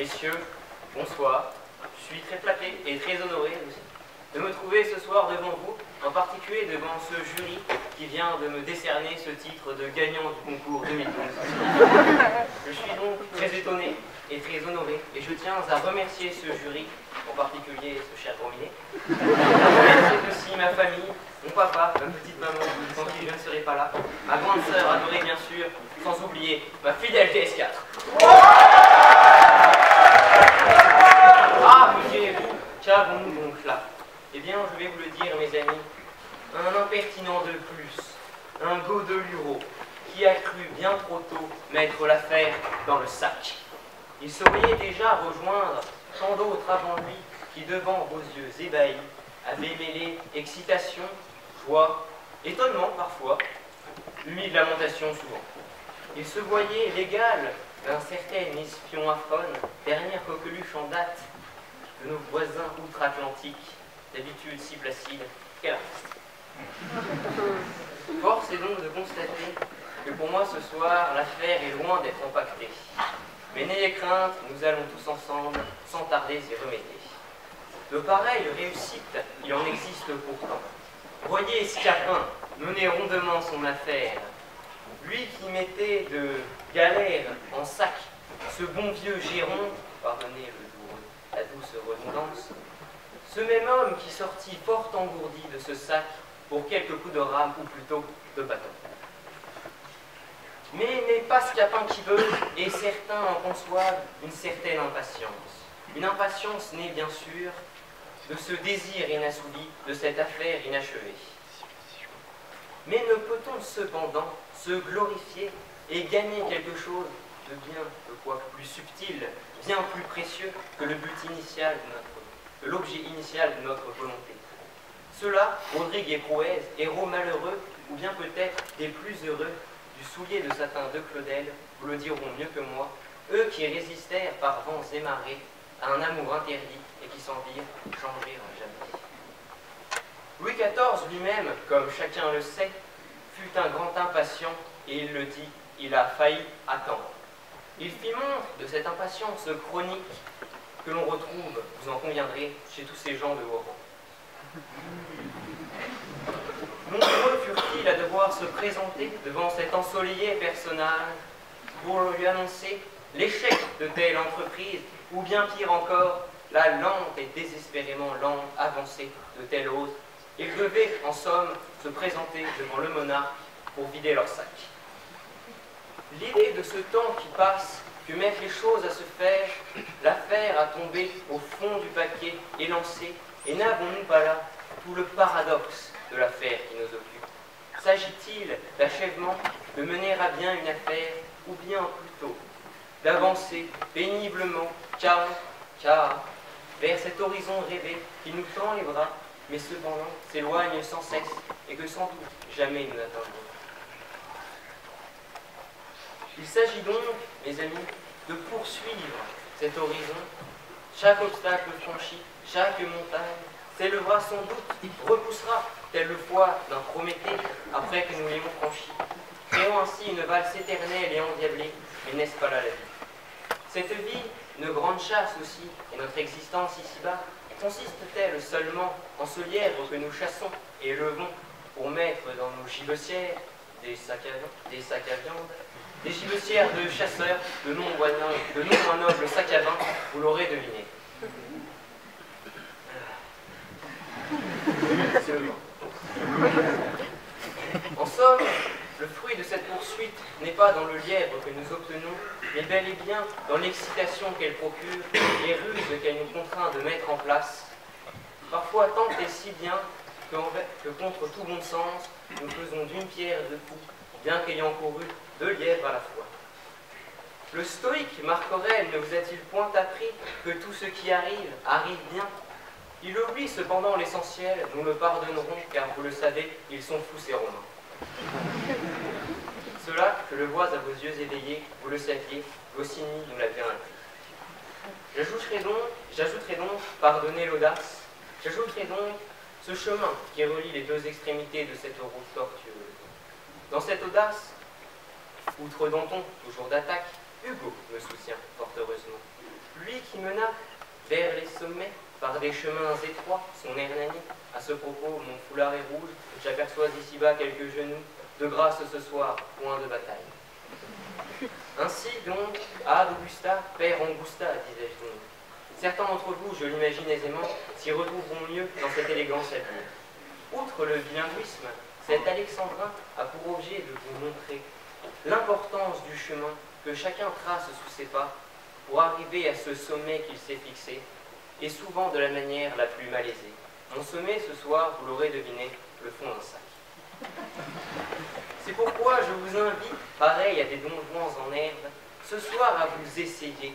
messieurs, bonsoir. Je suis très flatté et très honoré aussi de me trouver ce soir devant vous, en particulier devant ce jury qui vient de me décerner ce titre de gagnant du concours 2012. Je suis donc très étonné et très honoré, et je tiens à remercier ce jury, en particulier ce cher Grominet. Je remercie aussi ma famille, mon papa, ma petite maman, sans qui je ne serais pas là, ma grande sœur adorée bien sûr, sans oublier ma fidèle TS4. Ah, me direz-vous, qu'avons-nous donc là? Eh bien, je vais vous le dire, mes amis, un impertinent de plus, un godeluro, qui a cru bien trop tôt mettre l'affaire dans le sac. Il sauriez déjà rejoindre tant d'autres avant lui qui, devant vos yeux ébahis, avaient mêlé excitation, joie, étonnement parfois, humide lamentation souvent. Il se voyait l'égal d'un certain espion aphone, dernière coqueluche en date de nos voisins outre-Atlantique, d'habitude si placide qu'elle artiste. Force est donc de constater que pour moi ce soir, l'affaire est loin d'être empaquetée. Mais n'ayez crainte, nous allons tous ensemble, sans tarder, y remédier. De pareilles réussites, il en existe pourtant. Voyez Scapin mener rondement son affaire. Lui qui mettait de galère en sac ce bon vieux Géron, pardonnez la douce redondance, ce même homme qui sortit fort engourdi de ce sac pour quelques coups de rame ou plutôt de bâton. Mais n'est pas Scapin qui veut, et certains en conçoivent une certaine impatience. Une impatience née bien sûr de ce désir inassouvi, de cette affaire inachevée. Mais ne peut-on cependant se glorifier et gagner quelque chose de bien, de quoi plus subtil, bien plus précieux que le but initial de que l'objet initial de notre volonté? Cela, Rodrigue et Prouez, héros malheureux, ou bien peut-être des plus heureux du soulier de satin de Claudel, vous le diront mieux que moi, eux qui résistèrent par vents et marées à un amour interdit et qui s'en virent changer à jamais. Louis XIV lui-même, comme chacun le sait, fut un grand impatient, et il le dit, il a failli attendre. Il fit montre de cette impatience chronique que l'on retrouve, vous en conviendrez, chez tous ces gens de haut rang. Nombreux furent-ils à devoir se présenter devant cet ensoleillé personnage pour lui annoncer l'échec de telle entreprise, ou bien pire encore, la lente et désespérément lente avancée de telle autre. Ils devaient, en somme, se présenter devant le monarque pour vider leur sac. L'idée de ce temps qui passe, que mettre les choses à se faire, l'affaire a tombé au fond du paquet et lancé, et n'avons-nous pas là tout le paradoxe de l'affaire qui nous occupe? S'agit-il d'achèvement, de mener à bien une affaire, ou bien plutôt d'avancer péniblement, car vers cet horizon rêvé qui nous tend les bras, mais cependant s'éloigne sans cesse, et que sans doute jamais nous n'atteindrons? Il s'agit donc, mes amis, de poursuivre cet horizon. Chaque obstacle franchi, chaque montagne s'élèvera sans doute, repoussera, tel le foie d'un Prométhée, après que nous l'ayons franchi, créant ainsi une valse éternelle et endiablée, mais n'est-ce pas là la vie? Cette vie, une grande chasse aussi, et notre existence ici-bas, consiste-t-elle seulement en ce lièvre que nous chassons et élevons pour mettre dans nos gibecières des sacs à viande, des gibecières de chasseurs, de non moins nobles sacs à vin, vous l'aurez deviné. En somme, le fruit de cette poursuite n'est pas dans le lièvre que nous obtenons, mais bel et bien dans l'excitation qu'elle procure, les ruses qu'elle nous contraint de mettre en place. Parfois tant et si bien que contre tout bon sens, nous faisons d'une pierre deux coups, bien qu'ayant couru deux lièvres à la fois. Le stoïque Marc Aurèle ne vous a-t-il point appris que tout ce qui arrive, arrive bien? Il oublie cependant l'essentiel, nous le pardonnerons, car vous le savez, ils sont fous ces Romains. Cela, je le vois à vos yeux éveillés, vous le saviez, Goscinny nous l'a bien appris. J'ajouterai donc, pardonnez l'audace, j'ajouterai donc ce chemin qui relie les deux extrémités de cette route tortueuse. Dans cette audace, outre Danton, toujours d'attaque, Hugo me soutient, fort heureusement. Lui qui mena vers les sommets, par des chemins étroits, son Hernani. À ce propos, mon foulard est rouge, j'aperçois ici-bas quelques genoux. De grâce ce soir, point de bataille. Ainsi donc, ad Augusta, père Angusta, disais-je donc. Certains d'entre vous, je l'imagine aisément, s'y retrouveront mieux dans cette élégance à dire. Outre le bilinguisme, cet alexandrin a pour objet de vous montrer l'importance du chemin que chacun trace sous ses pas pour arriver à ce sommet qu'il s'est fixé, et souvent de la manière la plus malaisée. Mon sommet ce soir, vous l'aurez deviné, le fond d'un sac. C'est pourquoi je vous invite, pareil à des donjons en herbe, ce soir à vous essayer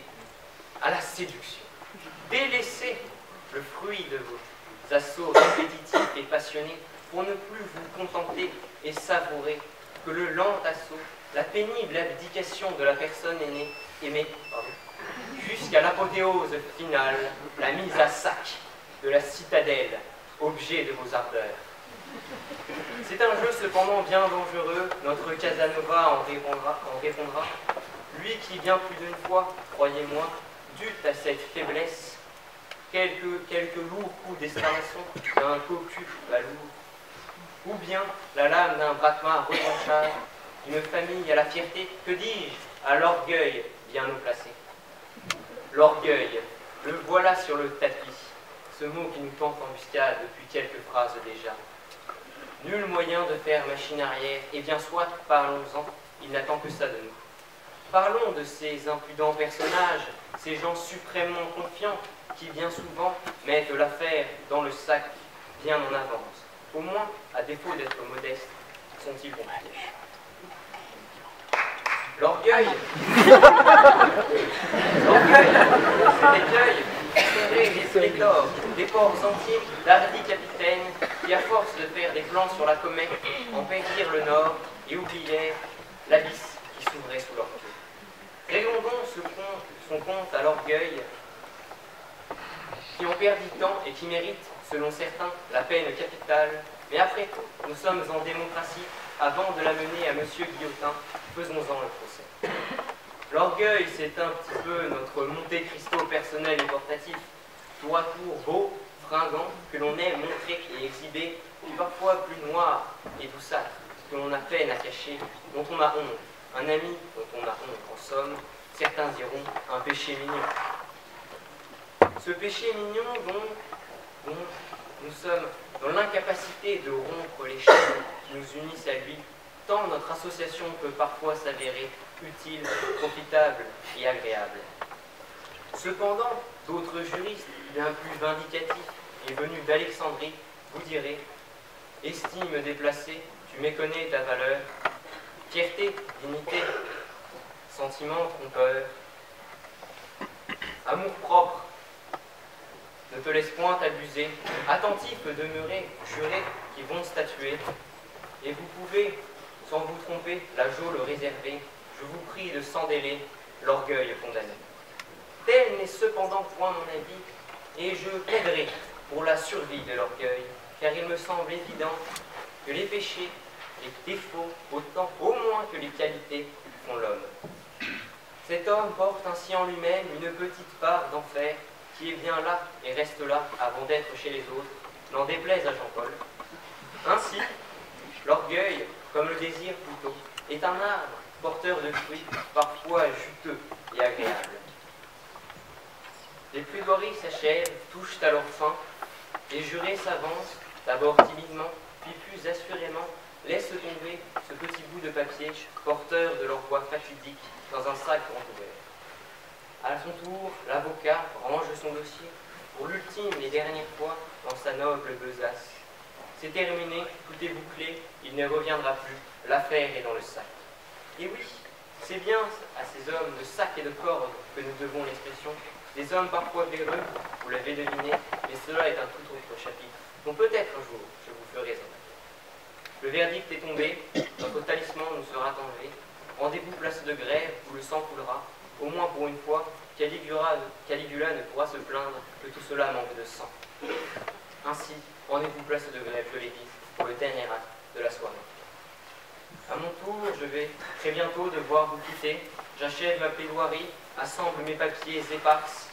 à la séduction. Délaissez le fruit de vos assauts répétitifs et passionnés pour ne plus vous contenter et savourer que le lent assaut, la pénible abdication de la personne aimée, jusqu'à l'apothéose finale, la mise à sac de la citadelle, objet de vos ardeurs. C'est un jeu cependant bien dangereux, notre Casanova en répondra, lui qui bien plus d'une fois, croyez-moi, dut à cette faiblesse quelques lourds coups d'escalation d'un cocu balourd, ou bien la lame d'un braquemar revanchard, d'une famille à la fierté, que dis-je, à l'orgueil bien haut placé. L'orgueil, le voilà sur le tapis, ce mot qui nous tente en embuscade depuis quelques phrases déjà. Nul moyen de faire machine arrière, et bien soit, parlons-en, il n'attend que ça de nous. Parlons de ces impudents personnages, ces gens suprêmement confiants, qui bien souvent mettent l'affaire dans le sac bien en avance. Au moins, à défaut d'être modestes, sont-ils bons pièges. L'orgueil, c'est l'écueil, des pléthores, des ports entiers d'hardis capitaines qui, à force de faire des plans sur la comète, en pérdirent le nord et oublièrent l'abysse qui s'ouvrait sous leurs pieds. Réglons donc son compte à l'orgueil qui en perd du temps et qui mérite, selon certains, la peine capitale. Mais après tout, nous sommes en démocratie. Avant de la mener à M. Guillotin, faisons-en le procès. L'orgueil, c'est un petit peu notre Monte Cristo personnel et portatif, tour à tour beau, fringant, que l'on aime montrer et exhiber, puis parfois plus noir et douceâtre, que l'on a peine à cacher, dont on a honte, un ami dont on a honte, en somme, certains diront un péché mignon. Ce péché mignon dont nous sommes dans l'incapacité de rompre les chaînes qui nous unissent à lui, tant notre association peut parfois s'avérer utile, profitable et agréable. Cependant, d'autres juristes, bien plus vindicatifs et venus d'Alexandrie, vous diraient « Estime déplacée, tu méconnais ta valeur, fierté, dignité, sentiment trompeur, amour propre, ne te laisse point abuser, attentif demeurer, jurés qui vont statuer, et vous pouvez, sans vous tromper, la geôle réserver, je vous prie de sans délai l'orgueil condamné. Tel n'est cependant point mon avis, et je plaiderai pour la survie de l'orgueil, car il me semble évident que les péchés, les défauts, autant au moins que les qualités, font l'homme. Cet homme porte ainsi en lui-même une petite part d'enfer, qui est bien là et reste là avant d'être chez les autres, n'en déplaise à Jean-Paul. Ainsi, l'orgueil, comme le désir plutôt, est un arbre porteur de fruits parfois juteux et agréables. Les plaidoiries s'achèvent, touchent à leur fin, les jurés s'avancent, d'abord timidement, puis plus assurément, laissent tomber ce petit bout de papier porteur de leur voix fatidique dans un sac grand ouvert. À son tour, l'avocat range son dossier pour l'ultime et dernière fois dans sa noble besace. C'est terminé, tout est bouclé, il ne reviendra plus, l'affaire est dans le sac. Et oui, c'est bien à ces hommes de sac et de corde que nous devons l'expression, des hommes parfois véreux, vous l'avez deviné, mais cela est un tout autre chapitre, dont peut-être un jour je vous ferai en. Le verdict est tombé, notre talisman nous sera enlevé, rendez-vous place de grève où le sang coulera, au moins pour une fois, Caligula ne pourra se plaindre que tout cela manque de sang. Ainsi, rendez-vous place de grève, je l'ai dit, pour le dernier acte de la soirée. À mon tour, je vais très bientôt devoir vous quitter. J'achève ma plaidoirie, assemble mes papiers éparses.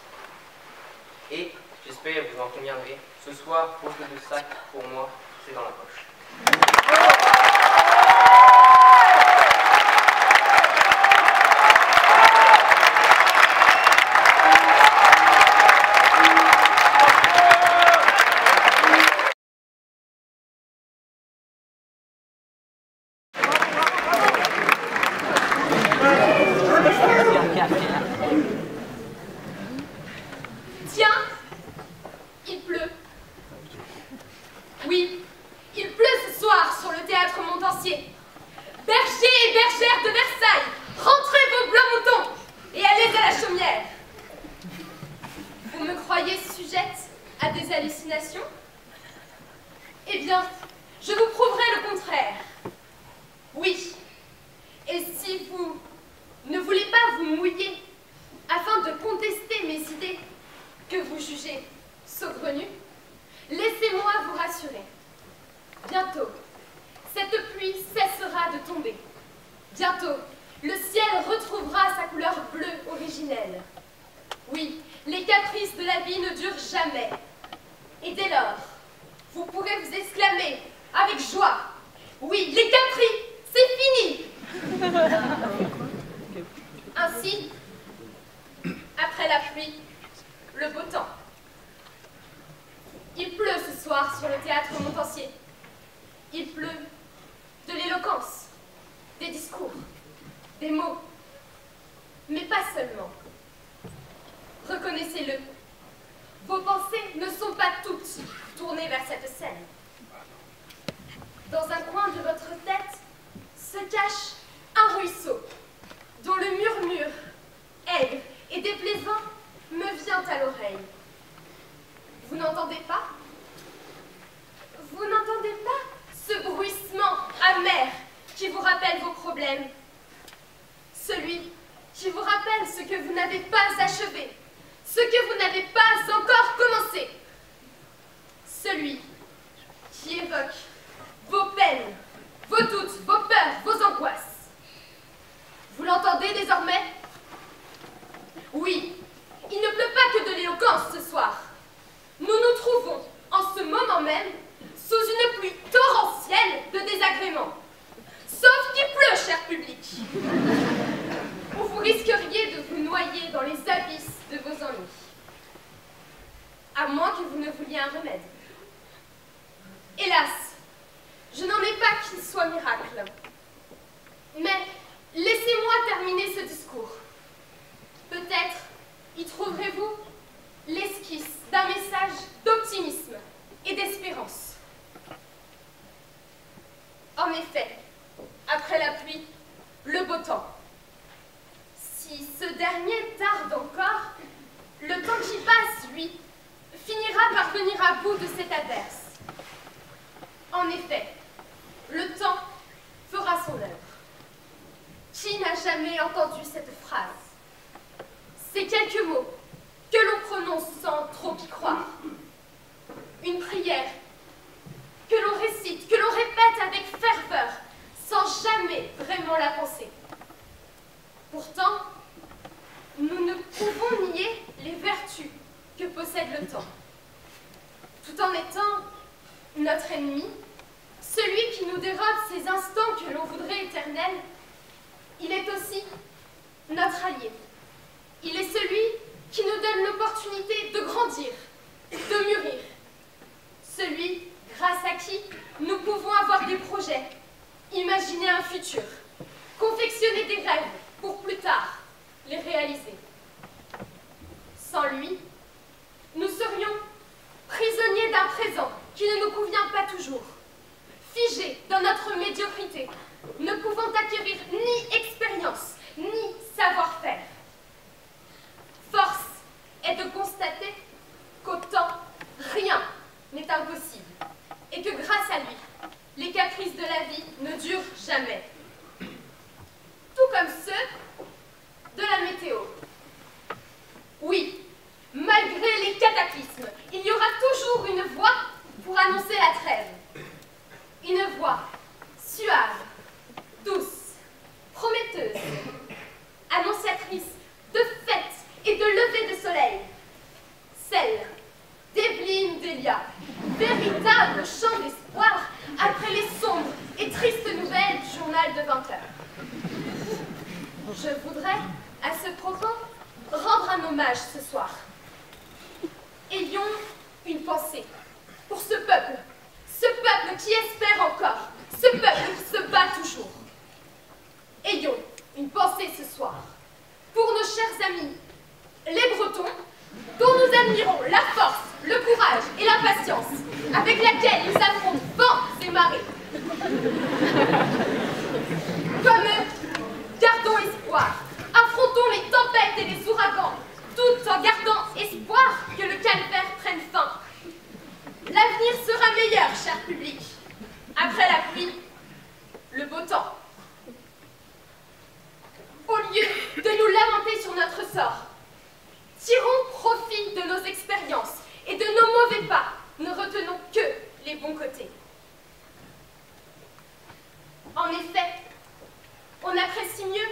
Et, j'espère vous en conviendrez, ce soir, faute de sac, pour moi, c'est dans la poche. Tiens, il pleut. Oui, il pleut ce soir sur le théâtre Montancier. Bergers et bergères de Versailles, rentrez vos blancs moutons et allez à la chaumière. Vous me croyez sujette à des hallucinations? Eh bien, je vous prouverai le contraire. Oui, et si vous ne voulez pas vous mouiller afin de contester mes idées que vous jugez saugrenues, laissez-moi vous rassurer. Bientôt, cette pluie cessera de tomber. Bientôt, le ciel retrouvera sa couleur bleue originelle. Oui, les caprices de la vie ne durent jamais. Et dès lors, vous pourrez vous exclamer avec joie: oui, les caprices, c'est fini! Ainsi, après la pluie, le beau temps. Il pleut ce soir sur le théâtre Montancier. Il pleut de l'éloquence, des discours, des mots, mais pas seulement. Reconnaissez-le, vos pensées ne sont pas toutes tournées vers cette scène. Dans un coin de votre tête se cache un ruisseau dont le murmure aigre et déplaisant me vient à l'oreille. Vous n'entendez pas? Vous n'entendez pas ce bruissement amer qui vous rappelle vos problèmes? Celui qui vous rappelle ce que vous n'avez pas achevé, ce que vous n'avez pas encore commencé. Celui qui évoque vos peines, vos doutes, vos peurs, vos angoisses. Vous l'entendez désormais? Oui, il ne pleut pas que de l'éloquence ce soir. Nous nous trouvons en ce moment même sous une pluie torrentielle de désagréments. Sauf qu'il pleut, cher public. Ou vous risqueriez de vous noyer dans les abysses de vos ennuis. À moins que vous ne vouliez un remède. Hélas, je n'en ai pas qu'il soit miracle. Mais laissez-moi terminer ce discours. Peut-être y trouverez-vous l'esquisse d'un message d'optimisme et d'espérance. En effet, après la pluie, le beau temps. Si ce dernier tarde encore, le temps qui passe, lui, finira par venir à bout de cette averse. En effet, le temps fera son œuvre. Qui n'a jamais entendu cette phrase? Ces quelques mots que l'on prononce sans trop y croire. Une prière que l'on récite, que l'on répète avec ferveur, sans jamais vraiment la penser. Pourtant, nous ne pouvons nier les vertus que possède le temps. Tout en étant notre ennemi, celui qui nous dérobe ces instants que l'on voudrait éternels, il est aussi notre allié. Il est celui qui nous donne l'opportunité de grandir, de mûrir. Celui grâce à qui nous pouvons avoir des projets, imaginer un futur, confectionner des rêves pour plus tard les réaliser. Sans lui, nous serions prisonniers d'un présent qui ne nous convient pas toujours, figés dans notre médiocrité, ne pouvant acquérir ni expérience, ni savoir-faire. Force est de constater qu'au temps, rien n'est impossible, et que grâce à lui, les caprices de la vie ne durent jamais. Tout comme ceux de la météo. Oui, malgré les cataclysmes, il y aura toujours une voix pour annoncer la trêve. Une voix suave, annonciatrice de fêtes et de levées de soleil. Celle d'Evelyne Delia, véritable chant d'espoir après les sombres et tristes nouvelles du journal de 20 heures. Je voudrais, à ce propos, rendre un hommage ce soir. Ayons une pensée pour ce peuple qui espère encore, ce peuple qui se bat toujours. Ayons une pensée ce soir pour nos chers amis, les Bretons, dont nous admirons la force, le courage et la patience avec laquelle ils affrontent vents et marées. Comme eux, gardons espoir, affrontons les tempêtes et les ouragans, tout en gardant espoir que le calvaire prenne fin. L'avenir sera meilleur, cher public. Après la pluie, le beau temps. Au lieu de nous lamenter sur notre sort, tirons profit de nos expériences et de nos mauvais pas. Ne retenons que les bons côtés. En effet, on apprécie mieux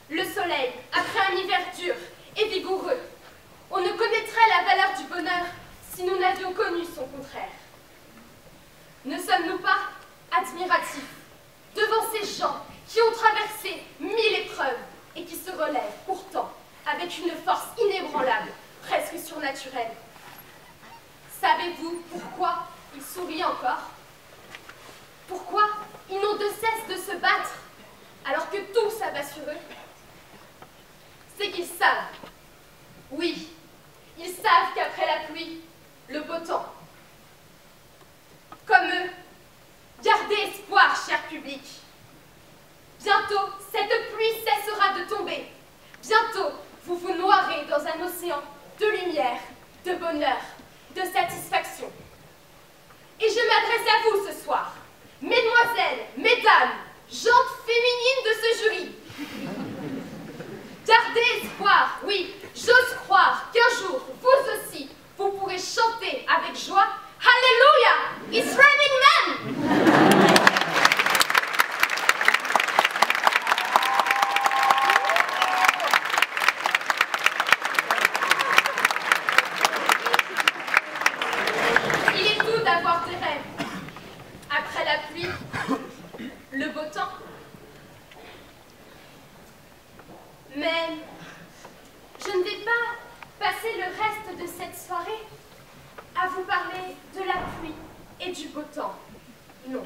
le soleil après un hiver dur et vigoureux. On ne connaîtrait la valeur du bonheur si nous n'avions connu son contraire. Ne sommes-nous pas admiratifs devant ces gens qui ont traversé 1000 épreuves et qui se relèvent pourtant avec une force inébranlable, presque surnaturelle? Savez-vous pourquoi ils sourient encore? Pourquoi ils n'ont de cesse de se battre alors que tout s'abat sur eux? C'est qu'ils savent, oui, ils savent qu'après la pluie, le beau temps. Comme eux, gardez espoir, cher public. Bientôt, cette pluie cessera de tomber. Bientôt, vous vous noierez dans un océan de lumière, de bonheur, de satisfaction. Et je m'adresse à vous ce soir, mesdemoiselles, mesdames, gentes féminines de ce jury. Gardez espoir, oui, j'ose croire qu'un jour, vous aussi, vous pourrez chanter avec joie « Hallelujah, it's raining men !» Il est doux d'avoir des rêves. Après la pluie, le beau temps. Mais je ne vais pas passer le reste de cette soirée à vous parler de la pluie et du beau temps. Non.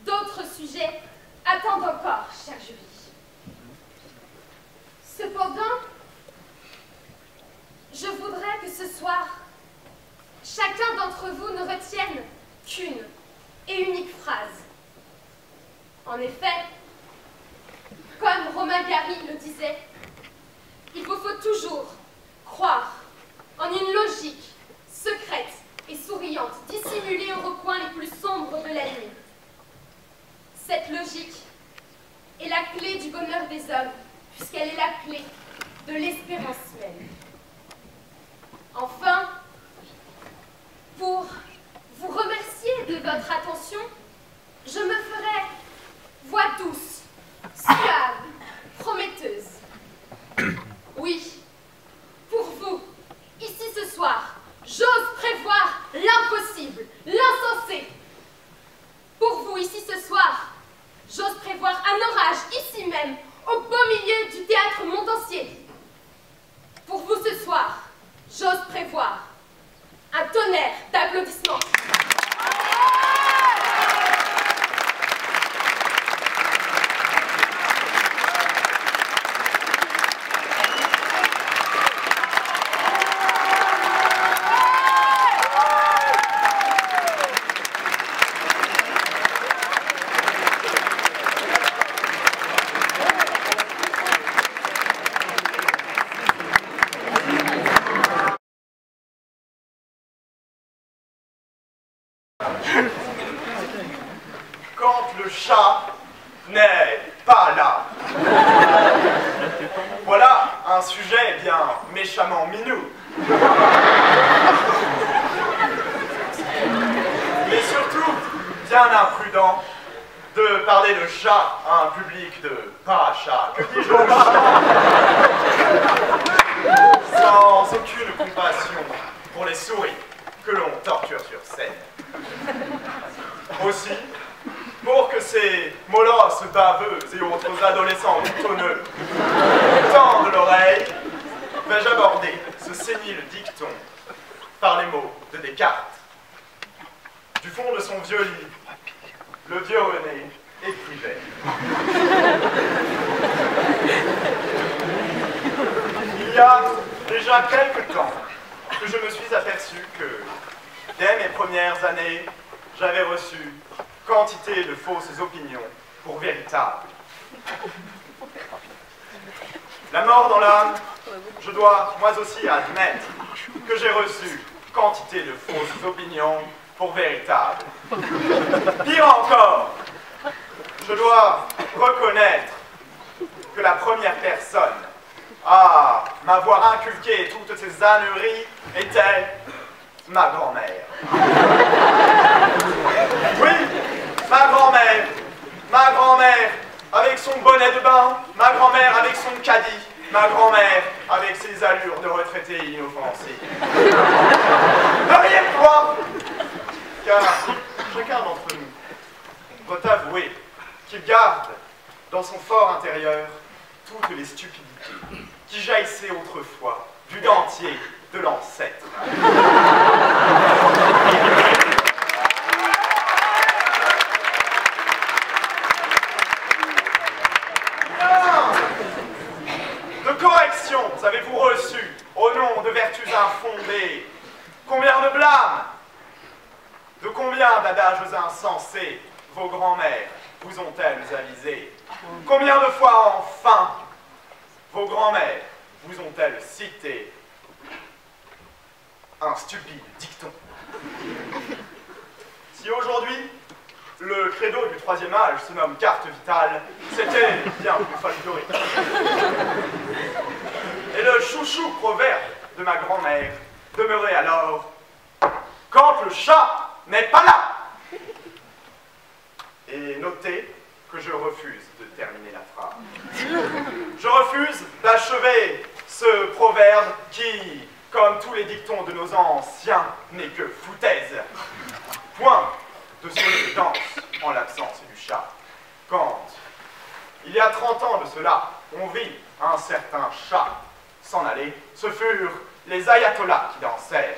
D'autres sujets attendent encore, cher jury. Cependant, je voudrais que ce soir, chacun d'entre vous ne retienne qu'une et unique phrase. En effet, comme Romain Gary le disait, il vous faut toujours croire en une logique secrète et souriante, dissimulée aux recoins les plus sombres de la nuit. Cette logique est la clé du bonheur des hommes, puisqu'elle est la clé de l'espérance même. Enfin, pour vous remercier de votre attention, je me ferai voix douce, suave, prometteuse. Oui, pour vous, ici ce soir, j'ose prévoir l'impossible, l'insensé. Pour vous, ici ce soir, j'ose prévoir un orage ici même, au beau milieu du théâtre Montancier. Pour vous ce soir, j'ose prévoir un tonnerre d'applaudissements. Quand le chat n'est pas là. Voilà un sujet bien méchamment minou. Mais surtout bien imprudent de parler de chat à un public de parachat. Que dis-je de chat? Sans aucune compassion pour les souris que l'on torture sur scène. Aussi, pour que ces molosses baveuses et autres adolescents boutonneux tendent l'oreille, vais-je aborder ce sénile dicton par les mots de Descartes. Du fond de son vieux lit, le vieux René écrivait. Il y a déjà quelque temps que je me suis aperçu que, dès mes premières années, j'avais reçu quantité de fausses opinions pour véritables. La mort dans l'âme, je dois moi aussi admettre que j'ai reçu quantité de fausses opinions pour véritables. Pire encore, je dois reconnaître que la première personne à m'avoir inculqué toutes ces âneries était ma grand-mère. Oui, ma grand-mère avec son bonnet de bain, ma grand-mère avec son caddie, ma grand-mère avec ses allures de retraité inoffensive. Ne riez point, car chacun d'entre nous doit avouer qu'il garde dans son fort intérieur toutes les stupidités qui jaillissaient autrefois du dentier de l'ancêtre. De corrections avez-vous reçu au nom de vertus infondées? Combien de blâmes? De combien d'adages insensés vos grands-mères vous ont-elles avisé? Combien de fois enfin vos grands-mères vous ont-elles cité un stupide dicton? Si aujourd'hui, le credo du troisième âge se nomme carte vitale, c'était bien plus folklorique. Et le chouchou proverbe de ma grand-mère demeurait alors « Quand le chat n'est pas là !» Et notez que je refuse de terminer la phrase. Je refuse d'achever ce proverbe qui, comme tous les dictons de nos anciens, n'est que foutaise. Point de sonner danse en l'absence du chat. Quand, il y a 30 ans de cela, on vit un certain chat s'en aller, ce furent les ayatollahs qui dansèrent.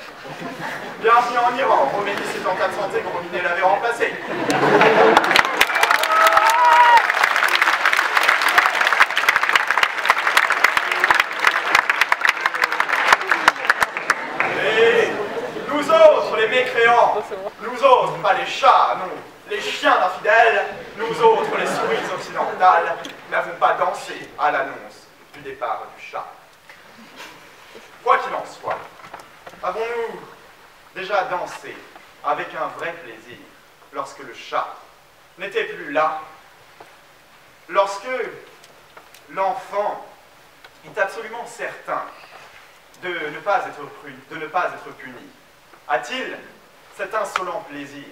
Bienvenue en Iran, remédie ses états de santé, Grominer l'avait remplacé. Les mécréants, nous autres, pas les chats, non, les chiens d'infidèles, nous autres, les souris occidentales, n'avons pas dansé à l'annonce du départ du chat. Quoi qu'il en soit, avons-nous déjà dansé avec un vrai plaisir lorsque le chat n'était plus là, lorsque l'enfant est absolument certain de ne pas être puni? A-t-il cet insolent plaisir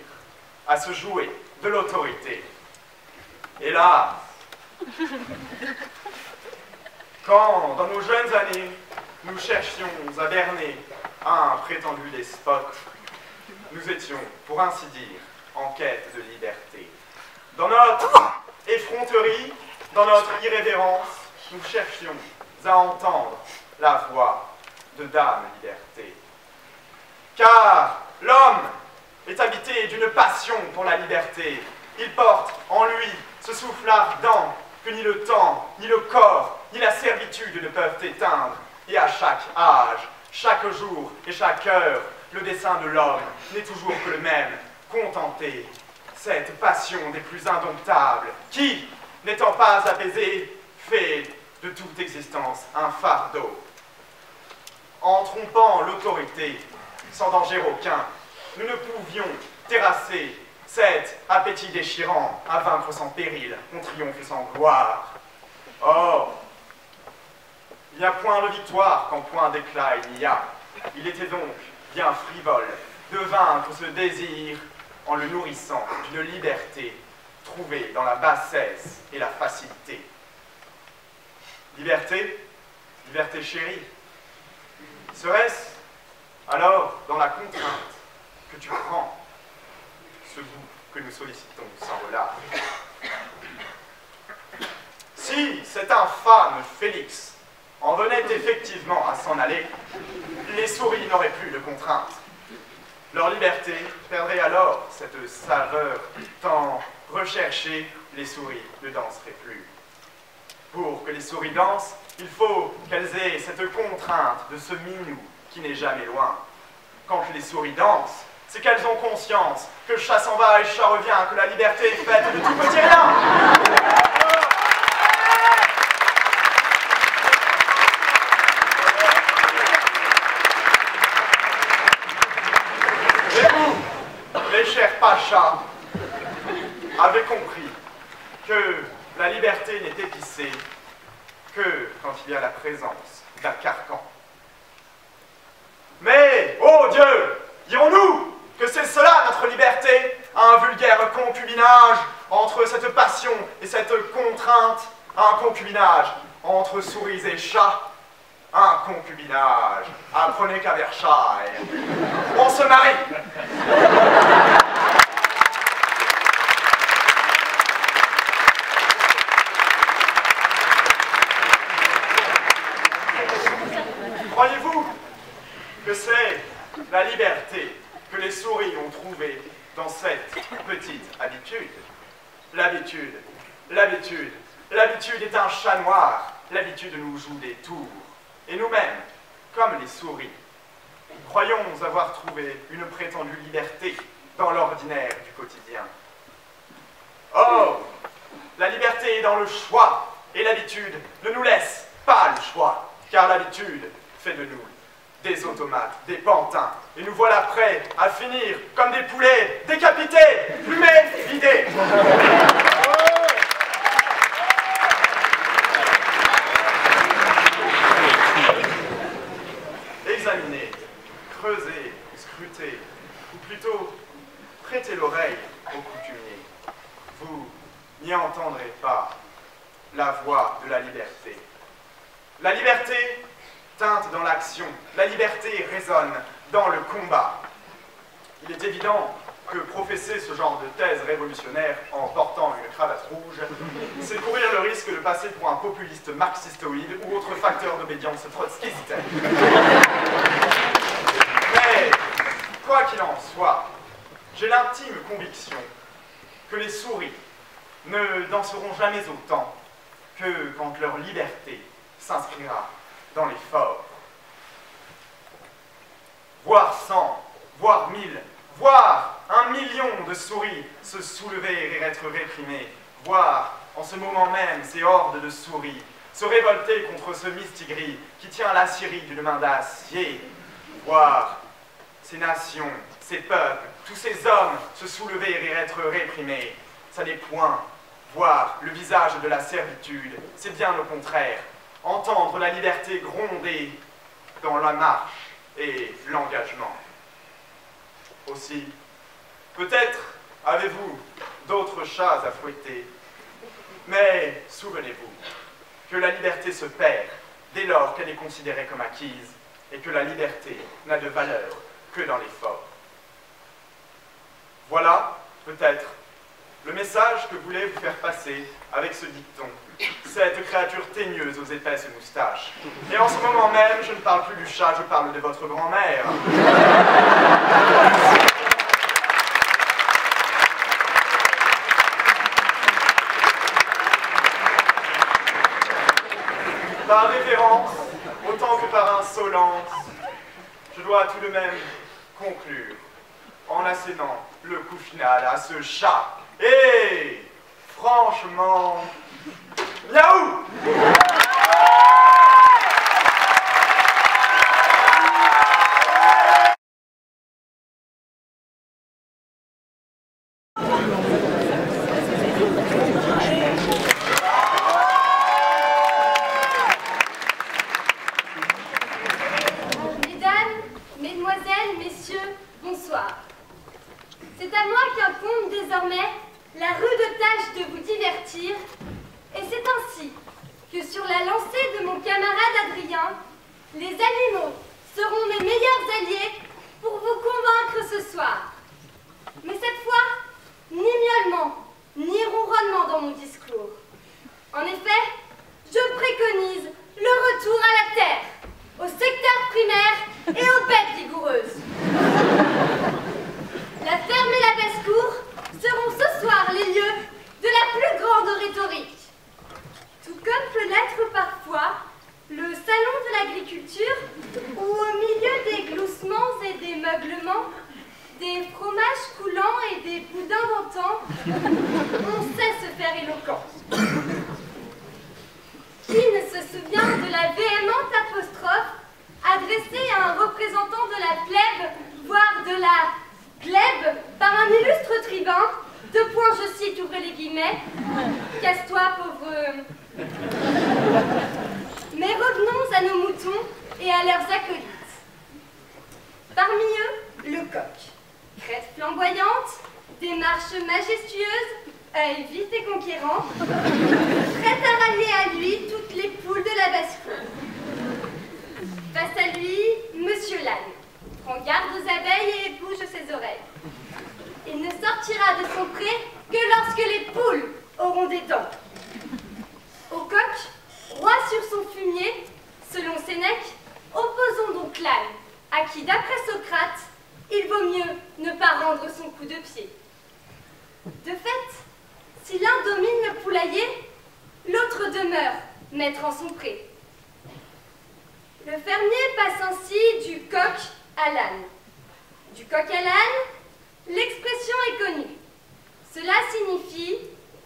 à se jouer de l'autorité? Hélas, quand, dans nos jeunes années, nous cherchions à berner un prétendu despote, nous étions, pour ainsi dire, en quête de liberté. Dans notre effronterie, dans notre irrévérence, nous cherchions à entendre la voix de Dame Liberté. Car l'homme est habité d'une passion pour la liberté. Il porte en lui ce souffle ardent que ni le temps, ni le corps, ni la servitude ne peuvent éteindre. Et à chaque âge, chaque jour et chaque heure, le dessein de l'homme n'est toujours que le même, contenter cette passion des plus indomptables, qui, n'étant pas apaisée, fait de toute existence un fardeau. En trompant l'autorité, sans danger aucun, nous ne pouvions terrasser cet appétit déchirant à vaincre sans péril, on triomphe sans gloire. Or, il n'y a point de victoire quand point d'éclat il y a. Il était donc bien frivole de vaincre ce désir en le nourrissant d'une liberté trouvée dans la bassesse et la facilité. Liberté, liberté chérie, serait-ce alors dans la contrainte que tu prends ce goût que nous sollicitons sans relâche? Si cet infâme Félix en venait effectivement à s'en aller, les souris n'auraient plus de contrainte. Leur liberté perdrait alors cette saveur tant recherchée, les souris ne danseraient plus. Pour que les souris dansent, il faut qu'elles aient cette contrainte de ce minou qui n'est jamais loin. Quand les souris dansent, c'est qu'elles ont conscience que chat s'en va et chat revient, que la liberté est faite de tout petit rien. Les chers pachas avaient compris que la liberté n'est épicée que quand il y a la présence d'un carcan. Mais, ô Dieu, dirons-nous que c'est cela notre liberté, un vulgaire concubinage entre cette passion et cette contrainte, un concubinage entre souris et chats, un concubinage, apprenez qu'à Versailles, on se marie. Croyez-vous que c'est la liberté que les souris ont trouvée dans cette petite habitude? L'habitude, l'habitude, l'habitude est un chat noir, l'habitude nous joue des tours. Et nous-mêmes, comme les souris, croyons avoir trouvé une prétendue liberté dans l'ordinaire du quotidien. Or, la liberté est dans le choix, et l'habitude ne nous laisse pas le choix, car l'habitude fait de nous des automates, des pantins, et nous voilà prêts à finir comme des poulets décapités, plumés, vidés. Examinez, creusez, scrutez, ou plutôt prêtez l'oreille aux coutumiers. Vous n'y entendrez pas la voix de la liberté. La liberté teinte dans l'action, la liberté résonne dans le combat. Il est évident que professer ce genre de thèse révolutionnaire en portant une cravate rouge, c'est courir le risque de passer pour un populiste marxistoïde ou autre facteur d'obédience trotskiste. Mais, quoi qu'il en soit, j'ai l'intime conviction que les souris ne danseront jamais autant que quand leur liberté s'inscrira dans l'effort. Voir 100, voire 1000, voire 1 million de souris se soulever et être réprimées, voir en ce moment même ces hordes de souris se révolter contre ce mistigris qui tient la Syrie d'une main d'acier, voir ces nations, ces peuples, tous ces hommes se soulever et être réprimés, ça n'est point voir le visage de la servitude, c'est bien au contraire entendre la liberté gronder dans la marche et l'engagement. Aussi, peut-être avez-vous d'autres chats à fouetter, mais souvenez-vous que la liberté se perd dès lors qu'elle est considérée comme acquise et que la liberté n'a de valeur que dans l'effort. Voilà, peut-être, le message que voulait vous faire passer avec ce dicton, cette créature teigneuse aux épaisses moustaches. Et en ce moment même, je ne parle plus du chat, je parle de votre grand-mère. Par révérence, autant que par insolence, je dois tout de même conclure en assénant le coup final à ce chat. Et franchement, miaou! Mesdames, mesdemoiselles, messieurs, bonsoir. C'est à moi qu'incombe désormais la rue de tâche de vous divertir, et c'est ainsi que sur la lancée de mon camarade Adrien, les animaux seront mes meilleurs alliés pour vous convaincre ce soir. Mais cette fois, ni miaulement, ni ronronnement dans mon discours. En effet, je préconise le retour à la terre, au secteur primaire et aux bêtes vigoureuses. La ferme et la basse-cour seront ce soir les lieux de la plus grande rhétorique. Tout comme peut l'être parfois le salon de l'agriculture, où au milieu des gloussements et des meuglements, des fromages coulants et des boudins d'antan, on sait se faire éloquent. Qui ne se souvient de la véhémente apostrophe adressée à un représentant de la plèbe, voire de la glèbe, par un illustre tribun, deux points, je cite, ouvrez les guillemets, « Casse-toi, pauvre... » Mais revenons à nos moutons et à leurs acolytes. Parmi eux, le coq. Crête flamboyante, démarche majestueuse, œil vif et conquérant, prête à rallier à lui toutes les poules de la basse-cour. Face à lui, Monsieur l'âne prend garde aux abeilles et bouge ses oreilles. Il ne sortira de son pré que lorsque les poules auront des dents. Au coq, roi sur son fumier, selon Sénèque, opposons donc l'âne, à qui, d'après Socrate, il vaut mieux ne pas rendre son coup de pied. De fait, si l'un domine le poulailler, l'autre demeure maître en son pré. Le fermier passe ainsi du coq à l'âne. Du coq à l'âne, l'expression est connue. Cela signifie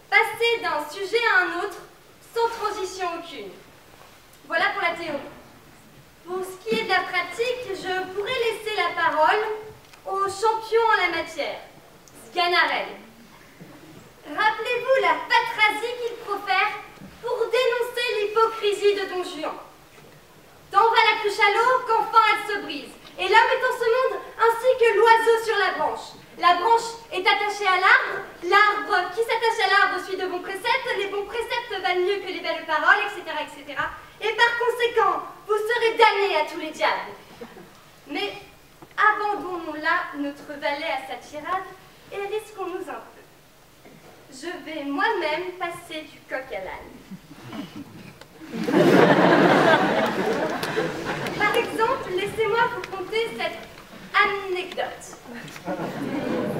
passer d'un sujet à un autre sans transition aucune. Voilà pour la théorie. Pour ce qui est de la pratique, je pourrais laisser la parole au champion en la matière, Sganarelle. Rappelez-vous la patrasie qu'il profère pour dénoncer l'hypocrisie de Don Juan. Tant va la cruche à l'eau qu'enfin elle se brise, et l'homme est en ce monde ainsi que l'oiseau sur la branche. La branche est attachée à l'arbre, l'arbre qui s'attache à l'arbre suit de bons préceptes, les bons préceptes valent mieux que les belles paroles, etc., etc. Et par conséquent, vous serez damnés à tous les diables. Mais abandonnons là notre valet à sa tirade et risquons-nous un peu. Je vais moi-même passer du coq à l'âne. Par exemple, laissez-moi vous conter cette anecdote.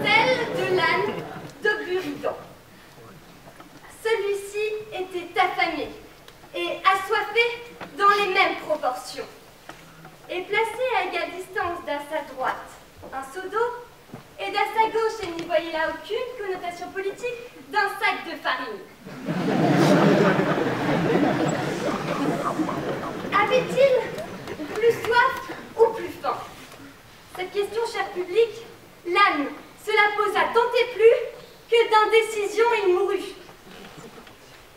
Celle de l'âne de Buridan. Celui-ci était affamé et assoiffé dans les mêmes proportions, et placé à égale distance d'à sa droite un seau d'eau, et d'à sa gauche, et n'y voyez là aucune connotation politique, d'un sac de farine. Avait-il plus soif ou plus faim? Cette question, cher public, l'âne se la posa tant et plus que d'indécision il mourut.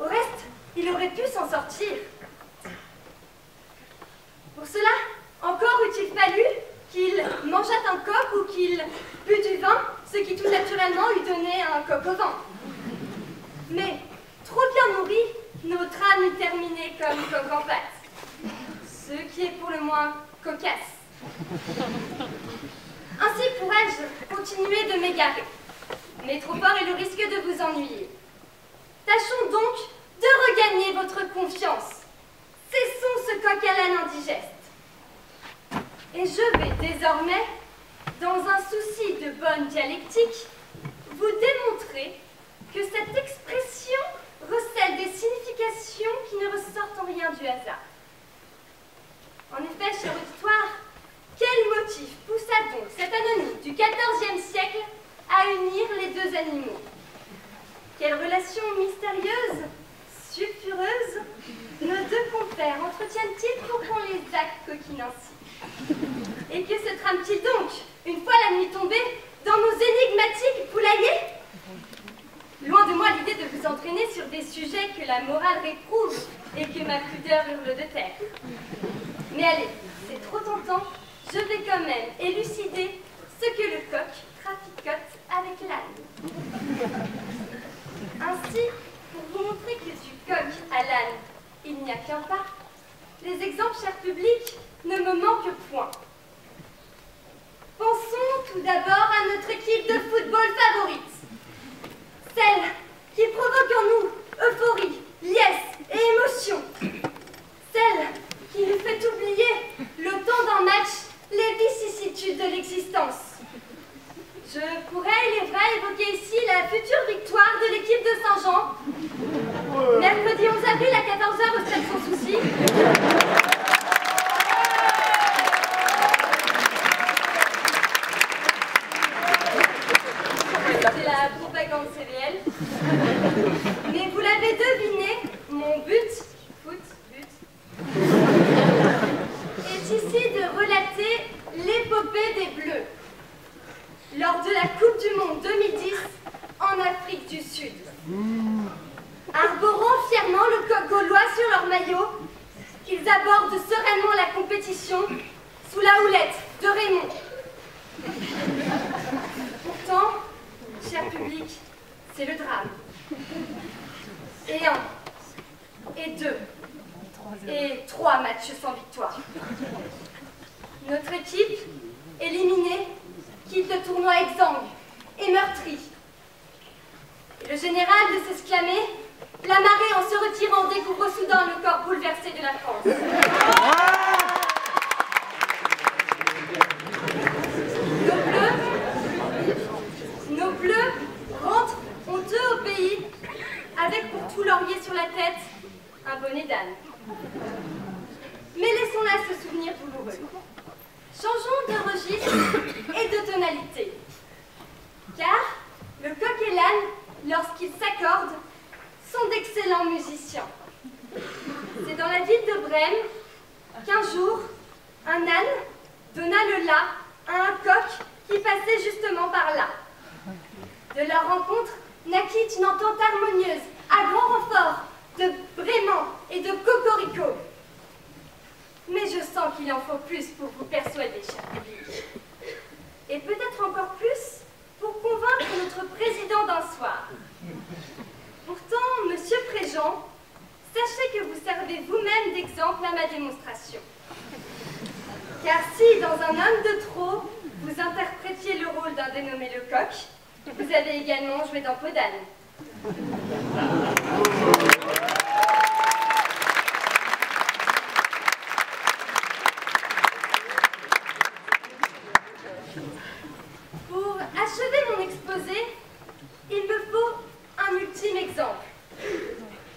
Au reste, il aurait pu s'en sortir. Pour cela, encore eût-il fallu qu'il mangeât un coq ou qu'il bût du vin, ce qui tout naturellement eût donné un coq au vent. Mais, trop bien nourri, notre âne eût terminé comme coq en pâte, ce qui est pour le moins cocasse. Ainsi pourrais-je continuer de m'égarer, mais trop fort est le risque de vous ennuyer. Tâchons donc de regagner votre confiance. Cessons ce coq à l'âne indigeste. Et je vais désormais, dans un souci de bonne dialectique, vous démontrer que cette expression recèle des significations qui ne ressortent en rien du hasard. En effet, cher auditoire, quel motif poussa donc cet anonyme du XIVe siècle à unir les deux animaux? Quelle relation mystérieuse, sulfureuse, nos deux compères entretiennent-ils pour qu'on les coquine ainsi? Et que se trame-t-il donc, une fois la nuit tombée, dans nos énigmatiques poulaillers? Loin de moi l'idée de vous entraîner sur des sujets que la morale réprouve et que ma pudeur hurle de terre. Mais allez, c'est trop tentant, je vais quand même élucider ce que le coq traficote avec l'âne. Ainsi, pour vous montrer que du coq à l'âne, il n'y a qu'un pas, les exemples, cher public, ne me manquent point. Pensons tout d'abord à notre équipe de football favorite. Celle qui provoque en nous euphorie, liesse et émotion. Celle qui nous fait oublier le temps d'un match les vicissitudes de l'existence. Je pourrais, il est vrai, évoquer ici la future victoire de l'équipe de Saint-Jean. Mercredi 11 avril à 14h au Stade Sans Souci. C'est la propagande CVL. Mais vous l'avez deviné, mon but, est ici de relater l'épopée des Bleus lors de la Coupe du Monde 2010 en Afrique du Sud. Arborant fièrement le coq gaulois sur leur maillot, ils abordent sereinement la compétition sous la houlette de Raymond. Pourtant, cher public, c'est le drame. Et 1, et 2, et 3 matchs sans victoire. Notre équipe, éliminée, quitte le tournoi exsangue et meurtri. Et le général de s'exclamer, la marée en se retirant découvre soudain le corps bouleversé de la France. Nos bleus rentrent honteux au pays, avec pour tout laurier sur la tête un bonnet d'âne. Mais laissons là ce souvenir douloureux. Changeons de registre et de tonalité. Car le coq et l'âne, lorsqu'ils s'accordent, sont d'excellents musiciens. C'est dans la ville de Brême qu'un jour, un âne donna le la à un coq qui passait justement par là. De leur rencontre naquit une entente harmonieuse, à grand renfort de bréments et de cocorico. Mais je sens qu'il en faut plus pour vous persuader, cher public. Et peut-être encore plus pour convaincre notre président d'un soir. Pourtant, monsieur Préjean, sachez que vous servez vous-même d'exemple à ma démonstration. Car si, dans Un homme de trop, vous interprétiez le rôle d'un dénommé le coq, vous avez également joué dans Peau d'âne. Pour achever mon exposé, il me faut un ultime exemple.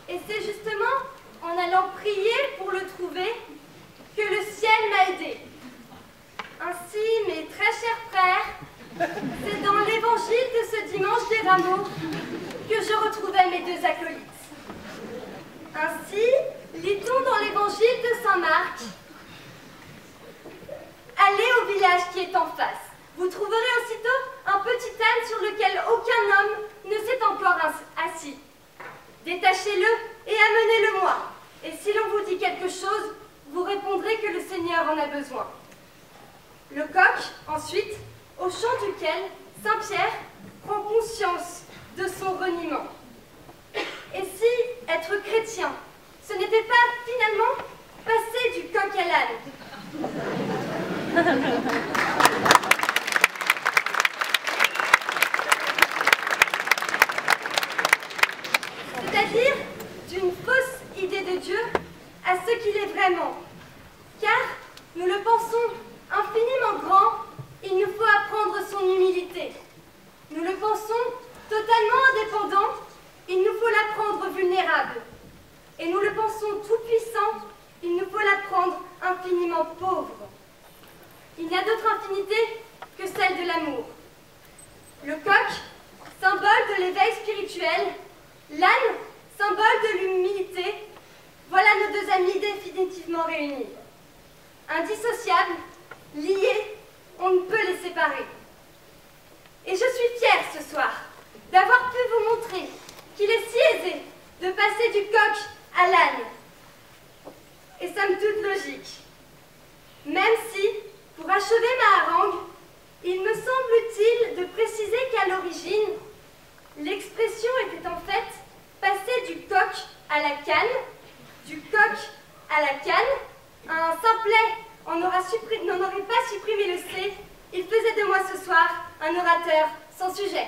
Et c'est justement en allant prier pour le trouver que le ciel m'a aidé. Ainsi, mes très chers frères, c'est dans l'évangile de ce dimanche des rameaux que je retrouvais mes deux acolytes. Ainsi, lit-on dans l'évangile de Saint Marc, allez au village qui est en face. Vous trouverez aussitôt un petit âne sur lequel aucun homme ne s'est encore assis. Détachez-le et amenez-le-moi. Et si l'on vous dit quelque chose, vous répondrez que le Seigneur en a besoin. Le coq, ensuite, au chant duquel Saint Pierre prend conscience de son reniement. Et si être chrétien, ce n'était pas finalement passer du coq à l'âne? C'est-à-dire d'une fausse idée de Dieu à ce qu'il est vraiment. Car nous le pensons infiniment grand, il nous faut apprendre son humilité. Nous le pensons totalement indépendant, il nous faut l'apprendre vulnérable. Et nous le pensons tout-puissant, il nous faut l'apprendre infiniment pauvre. Il n'y a d'autre infinité que celle de l'amour. Le coq, symbole de l'éveil spirituel, l'âne, symbole de l'humilité, voilà nos deux amis définitivement réunis. Indissociables, liés, on ne peut les séparer. Et je suis fière ce soir d'avoir pu vous montrer qu'il est si aisé de passer du coq à l'âne. Et somme toute logique. Même si, pour achever ma harangue, il me semble utile de préciser qu'à l'origine, L'expression était en fait passer du coq à la canne, du coq à la canne. Un simplet n'en aurait pas supprimé le C. Il faisait de moi ce soir un orateur sans sujet.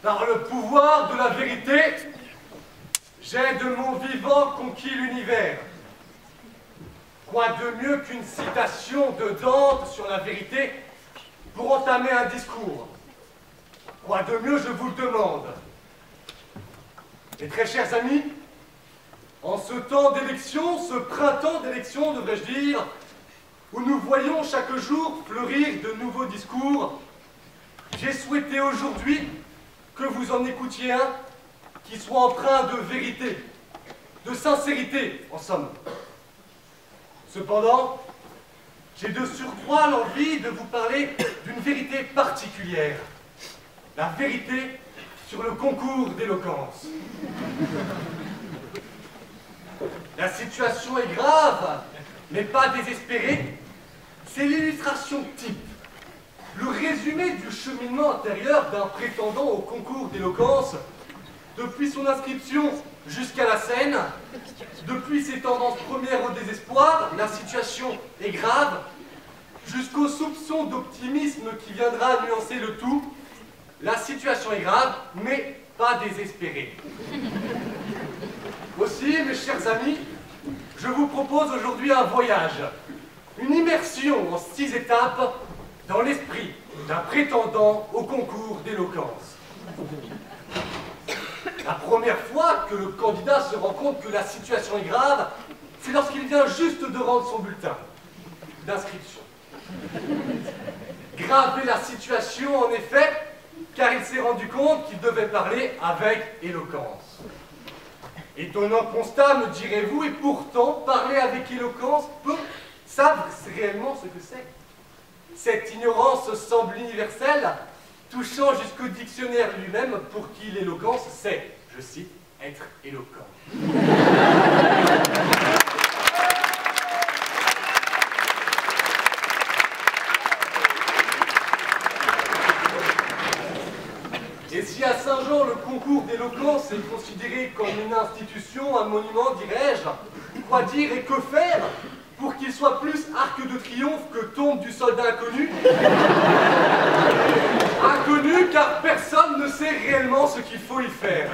Par le pouvoir de la vérité, j'ai de mon vivant conquis l'univers. Quoi de mieux qu'une citation de Dante sur la vérité pour entamer un discours? Quoi de mieux, je vous le demande? Mes très chers amis, en ce temps d'élection, ce printemps d'élection, devrais-je dire, où nous voyons chaque jour fleurir de nouveaux discours, j'ai souhaité aujourd'hui que vous en écoutiez un qui soit empreint de vérité, de sincérité, en somme. Cependant, j'ai de surcroît l'envie de vous parler d'une vérité particulière, la vérité sur le concours d'éloquence. La situation est grave, mais pas désespérée. C'est l'illustration type, le résumé du cheminement intérieur d'un prétendant au concours d'éloquence, depuis son inscription jusqu'à la scène, depuis ses tendances premières au désespoir, la situation est grave, jusqu'au soupçon d'optimisme qui viendra nuancer le tout, la situation est grave, mais pas désespérée. Aussi, mes chers amis, je vous propose aujourd'hui un voyage, une immersion en 6 étapes dans l'esprit d'un prétendant au concours d'éloquence. La première fois que le candidat se rend compte que la situation est grave, c'est lorsqu'il vient juste de rendre son bulletin d'inscription. Grave est la situation, en effet, car il s'est rendu compte qu'il devait parler avec éloquence. Étonnant constat, me direz-vous, et pourtant, parler avec éloquence, peu savent réellement ce que c'est. Cette ignorance semble universelle, touchant jusqu'au dictionnaire lui-même, pour qui l'éloquence, c'est, je cite, être éloquent. Et si à Saint-Jean, le concours d'éloquence est considéré comme une institution, un monument, dirais-je, quoi dire et que faire pour qu'il soit plus arc de triomphe que tombe du soldat inconnu? Inconnu car personne ne sait réellement ce qu'il faut y faire.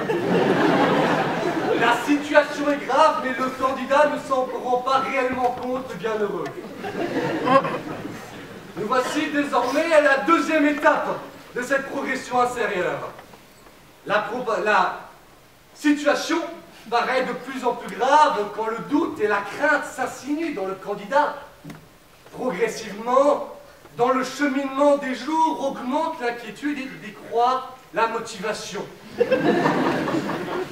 La situation est grave, mais le candidat ne s'en rend pas réellement compte, bienheureux. Nous voici désormais à la deuxième étape de cette progression intérieure. La situation paraît de plus en plus grave quand le doute et la crainte s'insinuent dans le candidat. Progressivement, dans le cheminement des jours, augmente l'inquiétude et décroît la motivation.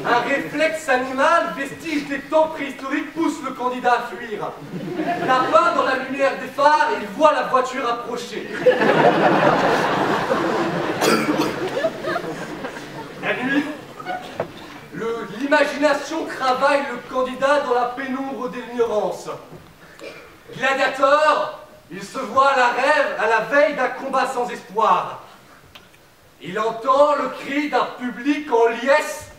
Un réflexe animal, vestige des temps préhistoriques, pousse le candidat à fuir. Là-bas, dans la lumière des phares, il voit la voiture approcher. La nuit, l'imagination travaille le candidat dans la pénombre de l'ignorance. Gladiateur, il se voit à la veille d'un combat sans espoir. Il entend le cri d'un public en liesse.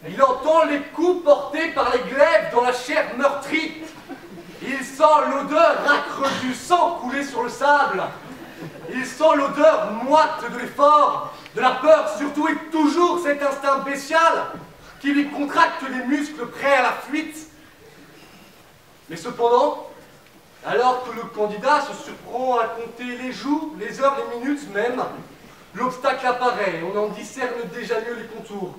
Il entend les coups portés par les glaives dans la chair meurtrie. Il sent l'odeur âcre du sang couler sur le sable. Il sent l'odeur moite de l'effort, de la peur surtout, et toujours cet instinct bestial qui lui contracte les muscles prêts à la fuite. Mais cependant, alors que le candidat se surprend à compter les jours, les heures, les minutes même, l'obstacle apparaît, on en discerne déjà mieux les contours.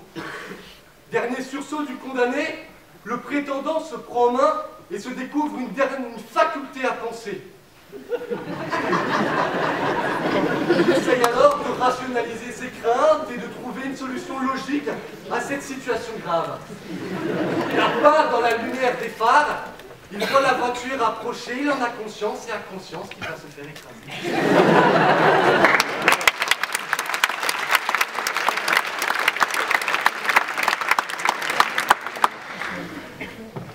Dernier sursaut du condamné, le prétendant se prend en main et se découvre une faculté à penser. Il essaye alors de rationaliser ses craintes et de trouver une solution logique à cette situation grave. Et à part dans la lumière des phares, il voit la voiture approcher, il en a conscience et a conscience qu'il va se faire écraser.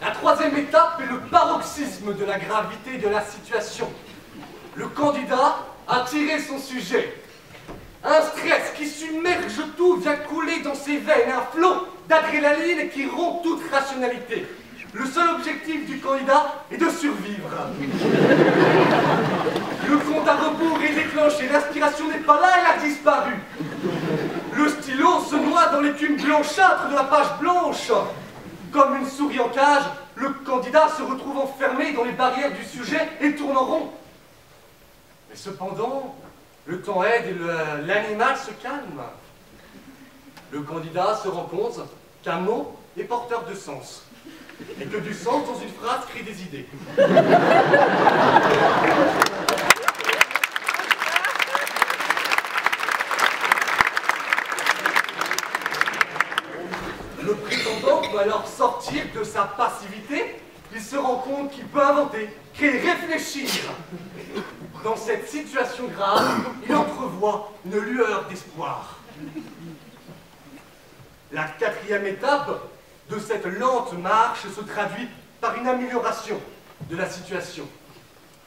La troisième étape est le paroxysme de la gravité de la situation. Le candidat a tiré son sujet. Un stress qui submerge tout vient couler dans ses veines, un flot d'adrénaline qui rompt toute rationalité. Le seul objectif du candidat est de survivre. Le compte à rebours est déclenché, l'inspiration n'est pas là, elle a disparu. Le stylo se noie dans l'écume blanchâtre de la page blanche. Comme une souris en cage, le candidat se retrouve enfermé dans les barrières du sujet et tourne en rond. Mais cependant, le temps aide et l'animal se calme. Le candidat se rend compte qu'un mot est porteur de sens. Et que du sens dans une phrase crée des idées. Le prétendant peut alors sortir de sa passivité. Il se rend compte qu'il peut inventer, créer, réfléchir. Dans cette situation grave, il entrevoit une lueur d'espoir. La quatrième étape de cette lente marche se traduit par une amélioration de la situation.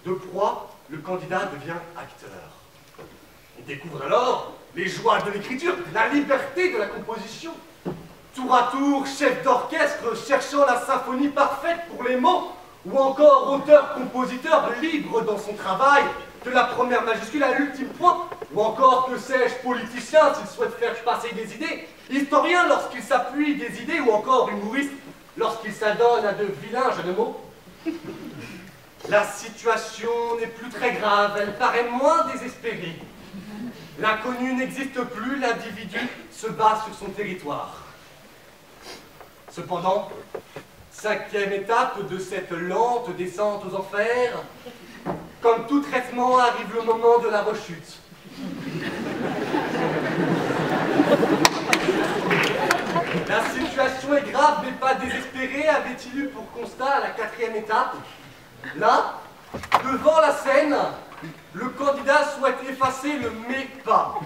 De proie, le candidat devient acteur. Il découvre alors les joies de l'écriture, la liberté de la composition. Tour à tour, chef d'orchestre cherchant la symphonie parfaite pour les mots, ou encore auteur-compositeur libre dans son travail, de la première majuscule à l'ultime point, ou encore, que sais-je, politicien s'il souhaite faire passer des idées, historien lorsqu'il s'appuie des idées, ou encore humoriste lorsqu'il s'adonne à de vilains jeux de mots. La situation n'est plus très grave, elle paraît moins désespérée. L'inconnu n'existe plus, l'individu se bat sur son territoire. Cependant, cinquième étape de cette lente descente aux enfers, comme tout traitement arrive le moment de la rechute. La situation est grave mais pas désespérée, avait-il eu pour constat à la quatrième étape. Là, devant la scène, le candidat souhaite effacer le « mais pas ».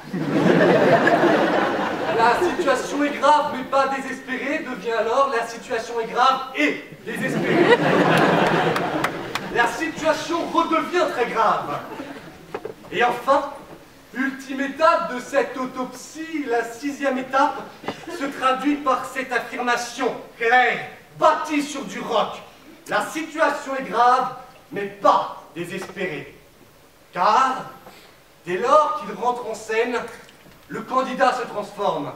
La situation est grave mais pas désespérée devient alors la situation est grave et désespérée. La situation redevient très grave. Et enfin, ultime étape de cette autopsie, la sixième étape se traduit par cette affirmation claire, bâtie sur du roc. La situation est grave mais pas désespérée. Car, dès lors qu'il rentre en scène, le candidat se transforme.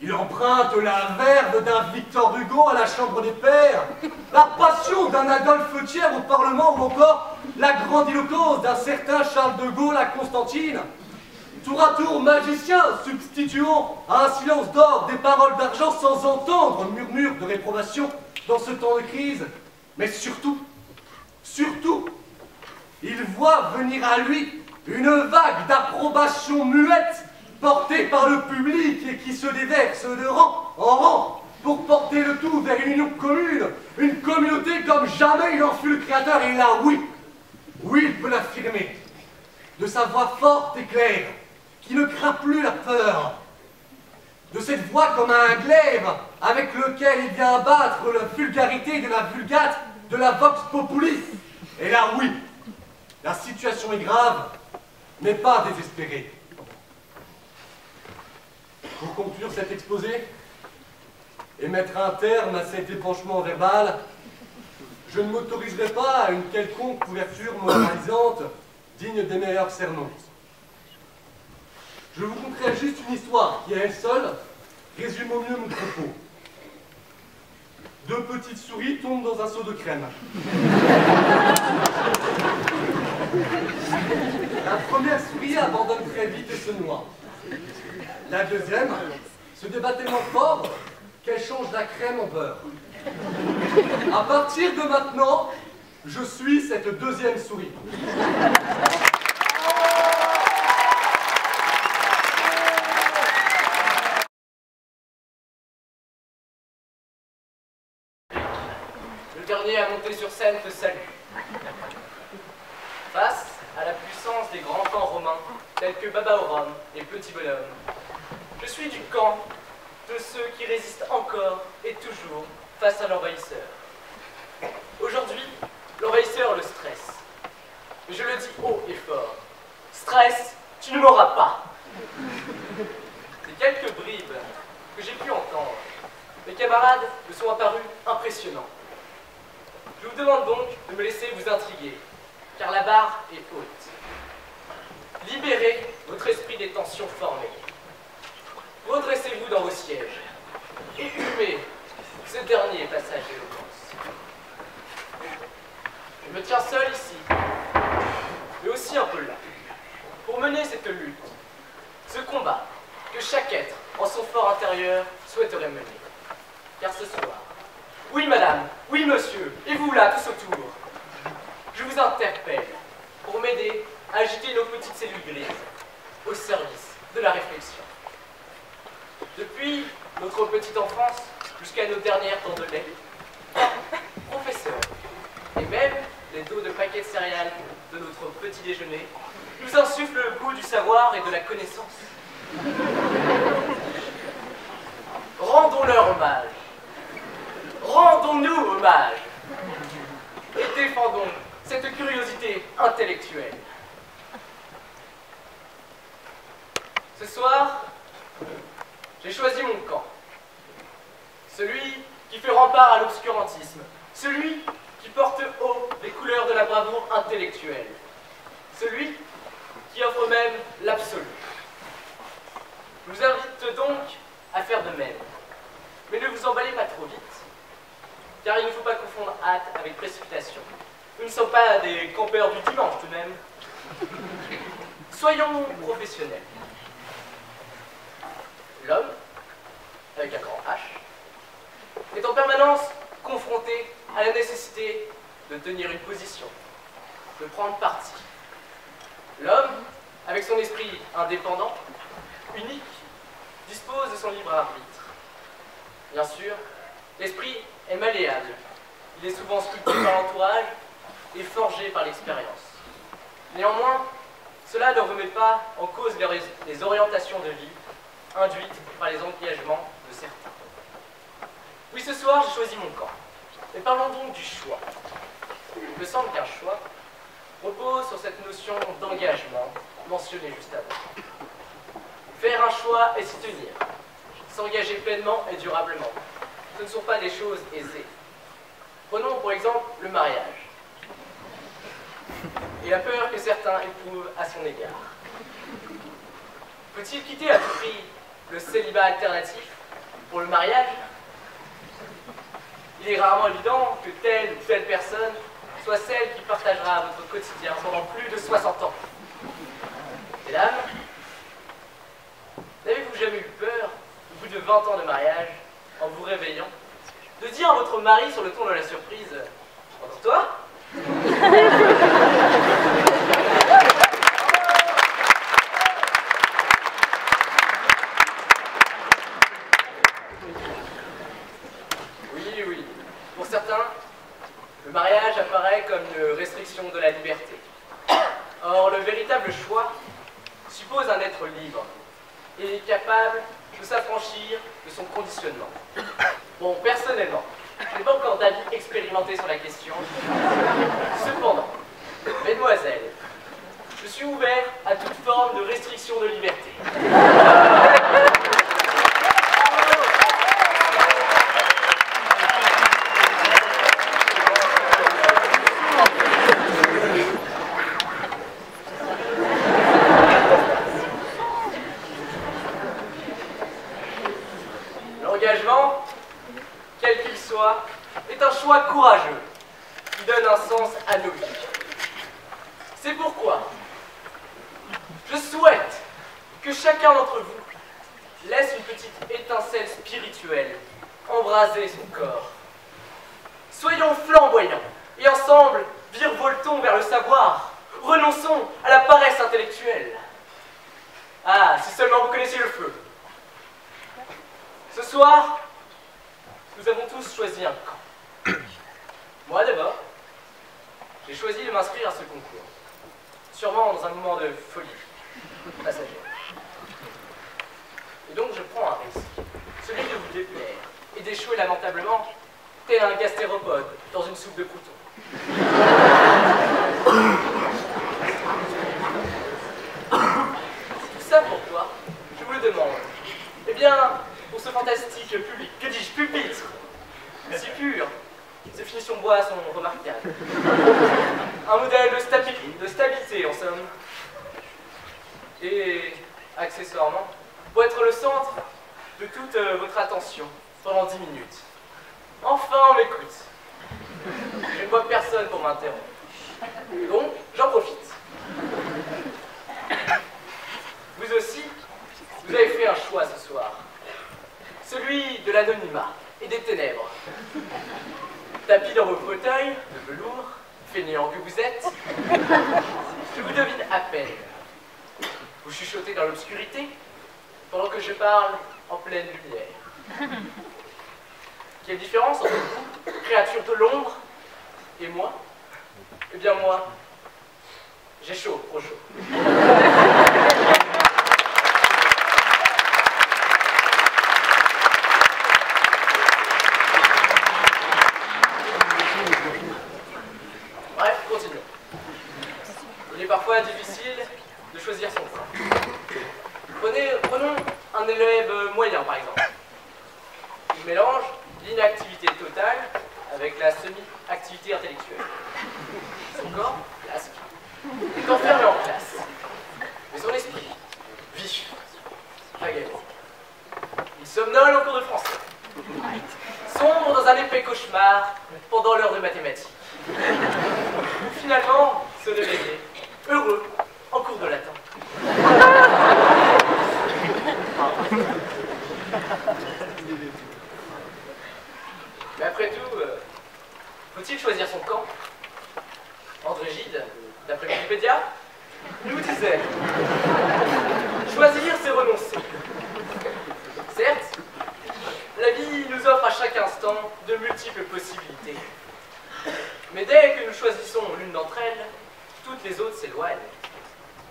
Il emprunte la verve d'un Victor Hugo à la Chambre des Pairs, la passion d'un Adolphe Thiers au Parlement ou encore la grandiloquence d'un certain Charles de Gaulle à Constantine. Tour à tour magicien, substituant à un silence d'or des paroles d'argent sans entendre un murmure de réprobation dans ce temps de crise. Mais surtout, il voit venir à lui une vague d'approbation muette portée par le public et qui se déverse de rang en rang pour porter le tout vers une union commune, une communauté comme jamais il en fut le créateur. Et là, oui, il peut l'affirmer, de sa voix forte et claire, qui ne craint plus la peur, de cette voix comme un glaive avec lequel il vient abattre la vulgarité de la vulgate de la vox populi. Et là, oui, la situation est grave, mais pas désespérée. Pour conclure cet exposé et mettre un terme à cet épanchement verbal, je ne m'autoriserai pas à une quelconque couverture moralisante digne des meilleurs sermons. Je vous conterai juste une histoire qui, à elle seule, résume au mieux mon propos. Deux petites souris tombent dans un seau de crème. La première souris abandonne très vite et se noie. La deuxième se débat tellement fort qu'elle change la crème en beurre. À partir de maintenant, je suis cette deuxième souris. dernier à monter sur scène te salue. Face à la puissance des grands camps romains, tels que Babaorum et Petit Bonhomme, je suis du camp de ceux qui résistent encore et toujours face à l'envahisseur. Aujourd'hui, l'envahisseur le stresse. Mais je le dis haut et fort. Stress, tu ne m'auras pas. Les quelques bribes que j'ai pu entendre, mes camarades me sont apparus impressionnants. Je vous demande donc de me laisser vous intriguer, car la barre est haute. Libérez votre esprit des tensions formées. Redressez-vous dans vos sièges et humez ce dernier passage d'éloquence. Je me tiens seul ici, mais aussi un peu là, pour mener cette lutte, ce combat que chaque être, en son fort intérieur, souhaiterait mener. Car ce soir, oui madame, oui monsieur, et vous là, tous autour, je vous interpelle pour m'aider à agiter nos petites cellules grises au service de la réflexion. Depuis notre petite enfance jusqu'à nos dernières temps de lait, professeurs, et même les dos de paquets de céréales de notre petit déjeuner, nous insufflent le goût du savoir et de la connaissance. Rendons-leur hommage. Rendons-nous hommage. Et défendons cette curiosité intellectuelle. Ce soir, j'ai choisi mon camp. Celui qui fait rempart à l'obscurantisme. Celui qui porte haut les couleurs de la bravoure intellectuelle. Celui qui offre même l'absolu. Je vous invite donc à faire de même. Mais ne vous emballez pas trop vite, car il ne faut pas confondre hâte avec précipitation. Nous ne sommes pas des campeurs du dimanche tout de même. Soyons professionnels. L'homme, avec un grand H, est en permanence confronté à la nécessité de tenir une position, de prendre parti. L'homme, avec son esprit indépendant, unique, dispose de son libre arbitre. Bien sûr, l'esprit est malléable. Il est souvent sculpté par l'entourage et forgé par l'expérience. Néanmoins, cela ne remet pas en cause les orientations de vie induites par les engagements de certains. Oui, ce soir, j'ai choisi mon camp. Mais parlons donc du choix. Il me semble qu'un choix repose sur cette notion d'engagement mentionnée juste avant. Faire un choix et s'y tenir. S'engager pleinement et durablement. Ce ne sont pas des choses aisées. Prenons pour exemple le mariage. Et la peur que certains éprouvent à son égard. Faut-il quitter à tout prix le célibat alternatif pour le mariage? Il est rarement évident que telle ou telle personne soit celle qui partagera votre quotidien pendant plus de 60 ans. Mesdames, n'avez-vous jamais eu peur, au bout de 20 ans de mariage, en vous réveillant, de dire à votre mari sur le ton de la surprise « Endors-toi » ? Oui. Pour certains, le mariage apparaît comme une restriction de la liberté. Or, le véritable choix suppose un être libre et capable de s'affranchir de son conditionnement. Bon, personnellement, je n'ai pas encore d'avis expérimenté sur la question. Cependant, mesdemoiselles, je suis ouvert à toute forme de restriction de liberté. L'engagement, quel qu'il soit, est un choix courageux qui donne un sens à nos vies. C'est pourquoi je souhaite que chacun d'entre vous laisse une petite étincelle spirituelle embraser son corps. Soyons flamboyants et ensemble virevoltons vers le savoir. Renonçons à la paresse intellectuelle. Ah, si seulement vous connaissiez le feu. Ce soir, nous avons tous choisi un camp. Moi d'abord, j'ai choisi de m'inscrire à ce concours. Sûrement dans un moment de folie passagère. Et donc je prends un risque, celui de vous déplaire et d'échouer lamentablement, tel un gastéropode dans une soupe de croûtons. Tout ça pourquoi, je vous le demande. Eh bien, pour ce fantastique public, que dis-je, pupitre, si pur, ces finitions bois sont remarquables. Un modèle de stabilité, en somme. Et, accessoirement, pour être le centre de toute votre attention pendant 10 minutes. Enfin, on m'écoute. Je ne vois personne pour m'interrompre. Donc, j'en profite. Vous aussi, vous avez fait un choix ce soir. Celui de l'anonymat et des ténèbres. Tapis dans vos fauteuils de velours, fainéants que vous êtes, je vous devine à peine. Vous chuchotez dans l'obscurité, pendant que je parle en pleine lumière. Quelle différence entre vous, créature de l'ombre, et moi? Eh bien moi, j'ai chaud, trop chaud. Bref, continuons. Il est parfois difficile de choisir son camp. Prenons un élève moyen, par exemple. Il mélange l'inactivité totale avec la semi-activité intellectuelle. Son corps, flasque, est enfermé en classe. Mais son esprit, vif, agaçant. Il somnole en cours de français. Sombre dans un épais cauchemar pendant l'heure de mathématiques. Finalement, se réveiller, heureux, en cours de latin. Mais après tout, faut-il choisir son camp? André Gide, d'après Wikipédia, nous disait « Choisir, c'est renoncer ». Certes, la vie nous offre à chaque instant de multiples possibilités. Mais dès que nous choisissons l'une d'entre elles, toutes les autres s'éloignent.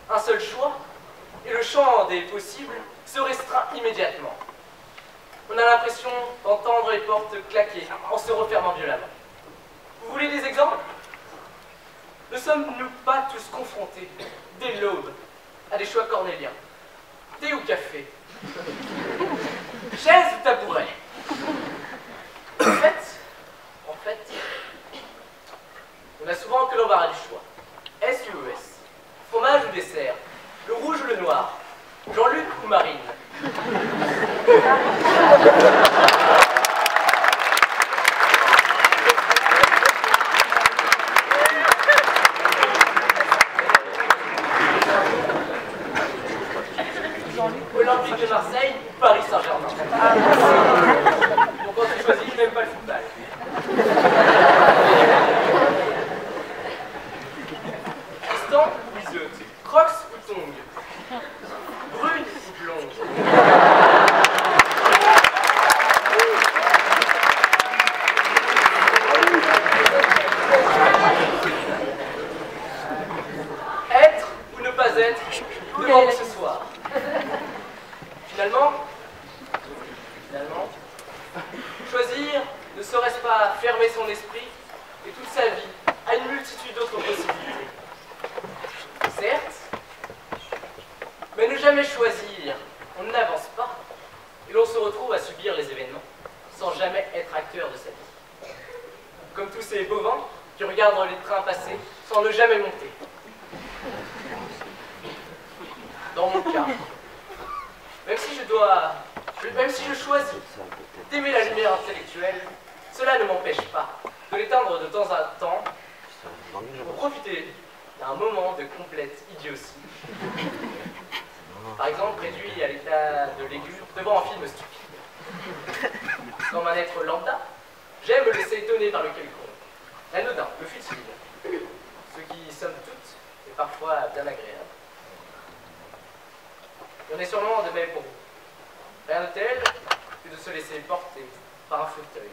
Un seul choix, et le champ des possibles se restreint immédiatement. On a l'impression d'entendre les portes claquer en se refermant violemment. Vous voulez des exemples? Ne sommes-nous pas tous confrontés, dès l'aube, à des choix cornéliens? Thé ou café? Chaise ou tabouret? En fait, on a souvent que l'embarras du choix. S ou ES? Fromage ou dessert? Le rouge ou le noir? Jean-Luc ou Marine? Olympique de Marseille ou Paris Saint-Germain? Donc quand tu choisis, je n'aime pas le football. Tristan ou Iseut? Crocs ou tongs? Brune ou blonde? Être ou ne pas être devant vous ce soir? Finalement, choisir ne serait-ce pas fermer son esprit et toute sa vie à une multitude d'autres possibilités? Certes, mais ne jamais choisir, on n'avance pas et l'on se retrouve à subir les événements sans jamais être acteur de sa vie. Comme tous ces bovins qui regardent les trains passer sans ne jamais monter. Dans mon cas, même si je choisis d'aimer la lumière intellectuelle, cela ne m'empêche pas de l'éteindre de temps à temps pour profiter d'un moment de complète idiotie. Par exemple, réduit à l'état de légume devant un film stupide. Comme un être lambda, j'aime me laisser étonner par le quelconque, l'anodin, le futile, ce qui, somme toute, est parfois bien agréable. Il y en est sûrement de même pour vous. Rien de tel que de se laisser porter par un fauteuil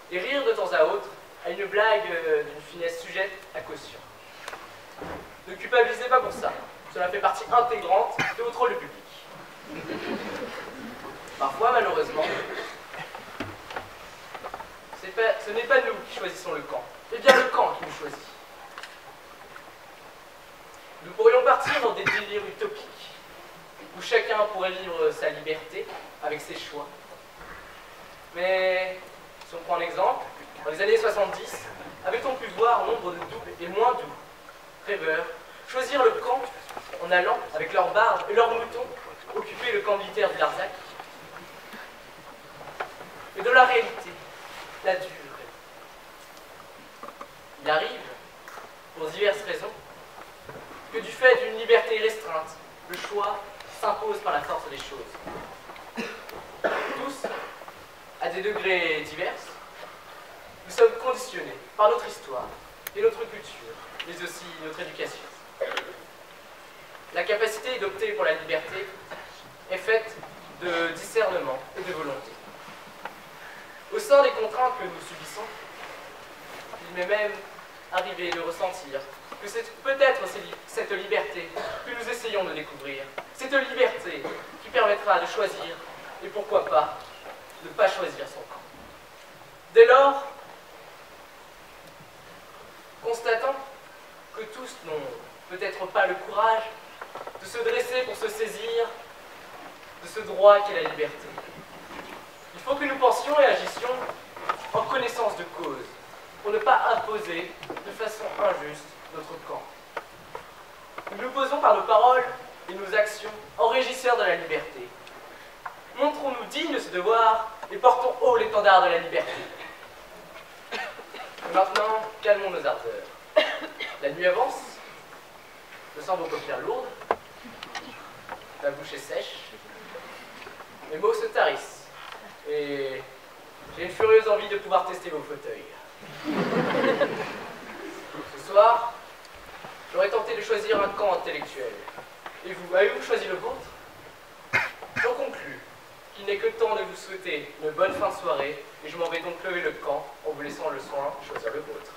et rire de temps à autre à une blague d'une finesse sujette à caution. Ne culpabilisez pas pour ça. Cela fait partie intégrante de votre rôle de public. Parfois, malheureusement, ce n'est pas nous qui choisissons le camp, c'est bien le camp qui nous choisit. Nous pourrions partir dans des délires utopiques, où chacun pourrait vivre sa liberté avec ses choix. Mais, si on prend un exemple, dans les années 70, avait-on pu voir nombre de doux et moins doux rêveurs choisir le camp en allant, avec leurs barbes et leurs moutons, occuper le camp militaire de Larzac? Mais de la réalité, la dure. Il arrive, pour diverses raisons, que du fait d'une liberté restreinte, le choix s'impose par la force des choses. Tous, à des degrés divers, nous sommes conditionnés par notre histoire et notre culture, mais aussi notre éducation. La capacité d'opter pour la liberté est faite de discernement et de volonté. Au sein des contraintes que nous subissons, il m'est même arrivé de ressentir que c'est peut-être cette liberté que nous essayons de découvrir, cette liberté qui permettra de choisir, et pourquoi pas, ne pas choisir son camp. Dès lors, constatant que tous n'ont peut-être pas le courage de se dresser pour se saisir de ce droit qu'est la liberté, il faut que nous pensions et agissions en connaissance de cause, pour ne pas imposer de façon injuste notre camp. Nous nous posons par nos paroles et nos actions en régisseurs de la liberté. Montrons-nous dignes de ce devoir et portons haut l'étendard de la liberté. Et maintenant, calmons nos ardeurs. La nuit avance, je sens vos paupières lourdes, la bouche est sèche, mes mots se tarissent, et j'ai une furieuse envie de pouvoir tester vos fauteuils. Ce soir, j'aurais tenté de choisir un camp intellectuel. Et vous, avez-vous choisi le vôtre? J'en conclus qu'il n'est que temps de vous souhaiter une bonne fin de soirée, et je m'en vais donc lever le camp en vous laissant le soin de choisir le vôtre.